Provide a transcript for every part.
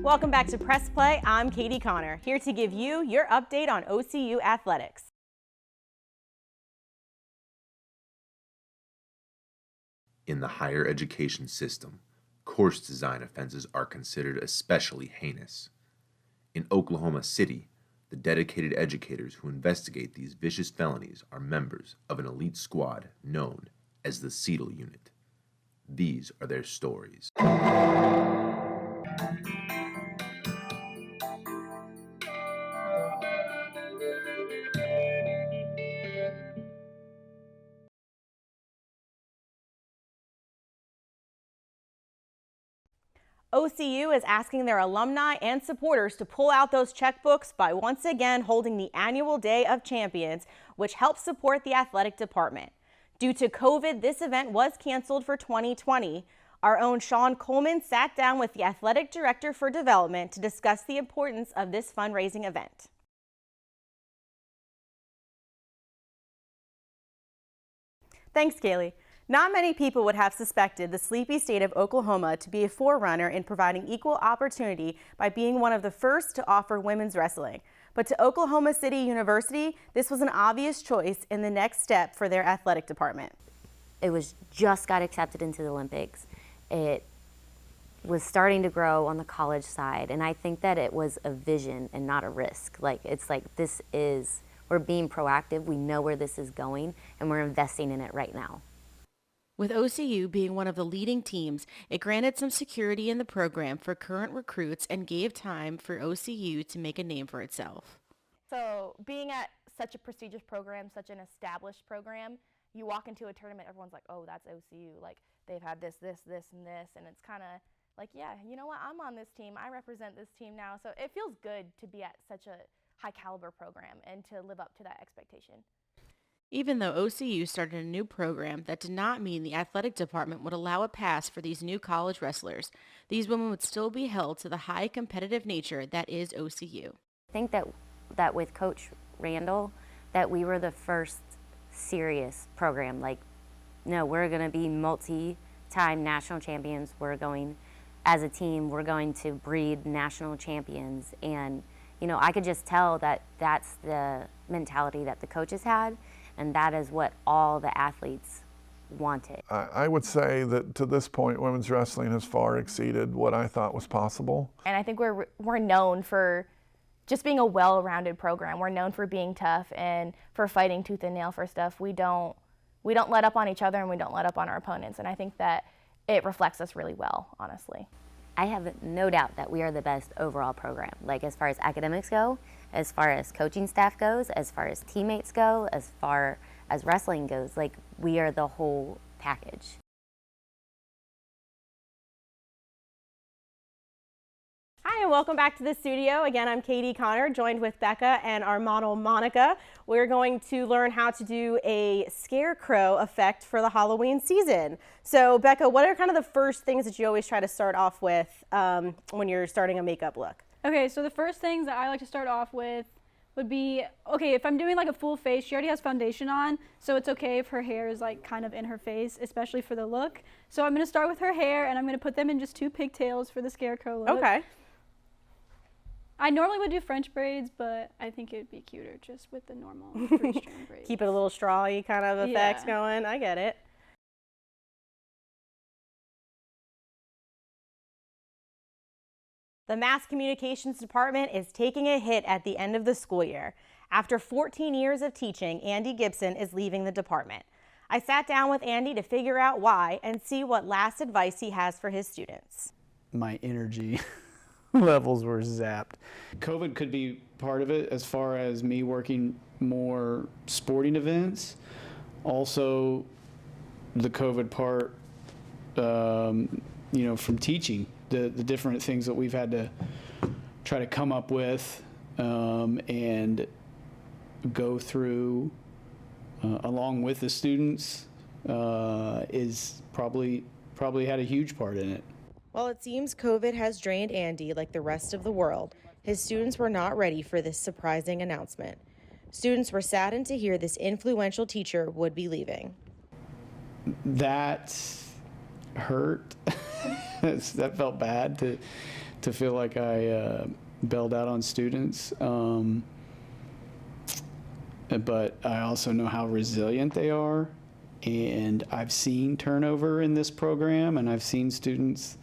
Welcome back to Press Play. I'm Katie Connor, here to give you your update on OCU athletics. In the higher education system, course design offenses are considered especially heinous. In Oklahoma City, the dedicated educators who investigate these vicious felonies are members of an elite squad known as the Seidel Unit. These are their stories. OCU is asking their alumni and supporters to pull out those checkbooks by once again holding the annual Day of Champions, which helps support the athletic department. Due to COVID, this event was canceled for 2020. Our own Sean Coleman sat down with the athletic director for development to discuss the importance of this fundraising event. Thanks, Kaylee. Not many people would have suspected the sleepy state of Oklahoma to be a forerunner in providing equal opportunity by being one of the first to offer women's wrestling. But to Oklahoma City University, this was an obvious choice in the next step for their athletic department. It was just got accepted into the Olympics. It was starting to grow on the college side, and I think that it was a vision and not a risk. We're being proactive, we know where this is going, and we're investing in it right now. With OCU being one of the leading teams, it granted some security in the program for current recruits and gave time for OCU to make a name for itself. So being at such a prestigious program, such an established program, you walk into a tournament, everyone's like, oh, that's OCU. Like, they've had this, and this, and it's kind of like, yeah, you know what, I'm on this team. I represent this team now. So it feels good to be at such a high caliber program and to live up to that expectation. Even though OCU started a new program, that did not mean the athletic department would allow a pass for these new college wrestlers. These women would still be held to the high competitive nature that is OCU. I think that with Coach Randall, that we were the first serious program. Like, no, we're going to be multi-time national champions. We're going, as a team, we're going to breed national champions. And, you know, I could just tell that that's the mentality that the coaches had. And that is what all the athletes wanted. I would say that to this point, women's wrestling has far exceeded what I thought was possible. And I think we're known for just being a well-rounded program. We're known for being tough and for fighting tooth and nail for stuff. We don't let up on each other, and we don't let up on our opponents. And I think that it reflects us really well, honestly. I have no doubt that we are the best overall program. Like, as far as academics go, as far as coaching staff goes, as far as teammates go, as far as wrestling goes, like, we are the whole package. Hi, and welcome back to the studio. Again, I'm Katie Connor, joined with Becca and our model, Monica. We're going to learn how to do a scarecrow effect for the Halloween season. So, Becca, what are kind of the first things that you always try to start off with when you're starting a makeup look? Okay, so the first things that I like to start off with would be, okay, if I'm doing like a full face, she already has foundation on, so it's okay if her hair is like kind of in her face, especially for the look. So I'm gonna start with her hair, and I'm gonna put them in just 2 pigtails for the scarecrow look. Okay. I normally would do French braids, but I think it would be cuter just with the normal 3-strand braids. Keep it a little strawy kind of effects going. I get it. The Mass Communications Department is taking a hit at the end of the school year. After 14 years of teaching, Andy Gibson is leaving the department. I sat down with Andy to figure out why and see what last advice he has for his students. My energy levels were zapped. COVID could be part of it as far as me working more sporting events. Also, the COVID part, you know, from teaching, the different things that we've had to try to come up with and go through along with the students is probably had a huge part in it. Well, it seems COVID has drained Andy like the rest of the world. His students were not ready for this surprising announcement. Students were saddened to hear this influential teacher would be leaving. That hurt. That felt bad to to feel like I bailed out on students. But I also know how resilient they are. And I've seen turnover in this program, and I've seen students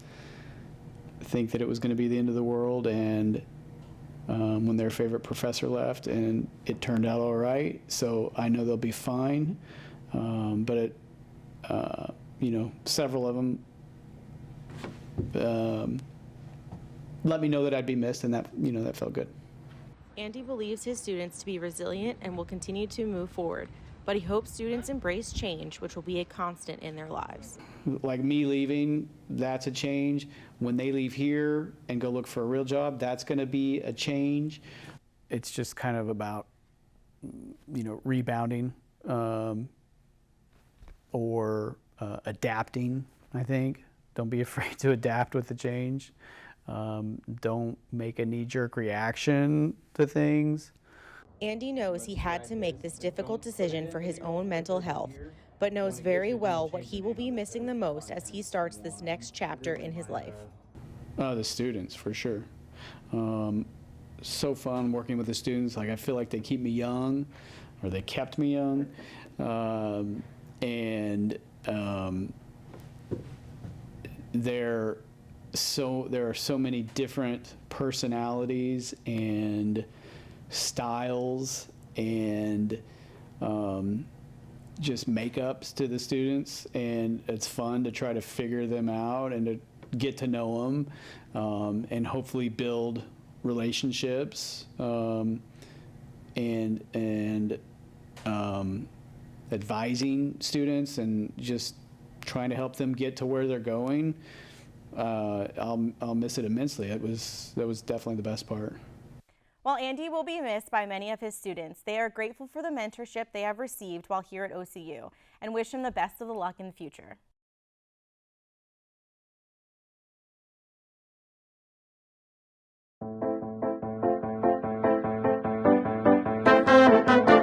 think that it was going to be the end of the world, and when their favorite professor left, and it turned out all right. So I know they'll be fine. But several of them let me know that I'd be missed, and that felt good. Andy believes his students to be resilient and will continue to move forward, but he hopes students embrace change, which will be a constant in their lives. Like me leaving, that's a change. When they leave here and go look for a real job, that's going to be a change. It's just kind of about, rebounding or adapting, I think. Don't be afraid to adapt with the change. Don't make a knee-jerk reaction to things. Andy knows he had to make this difficult decision for his own mental health, but knows very well what he will be missing the most as he starts this next chapter in his life. The students, for sure. So fun working with the students. Like, I feel like they keep me young, or they kept me young. There are so many different personalities and styles and just makeups to the students, and it's fun to try to figure them out and to get to know them, and hopefully build relationships, and advising students and just trying to help them get to where they're going. I'll miss it immensely. That was definitely the best part. While Andy will be missed by many of his students, they are grateful for the mentorship they have received while here at OCU and wish him the best of the luck in the future. Thank you.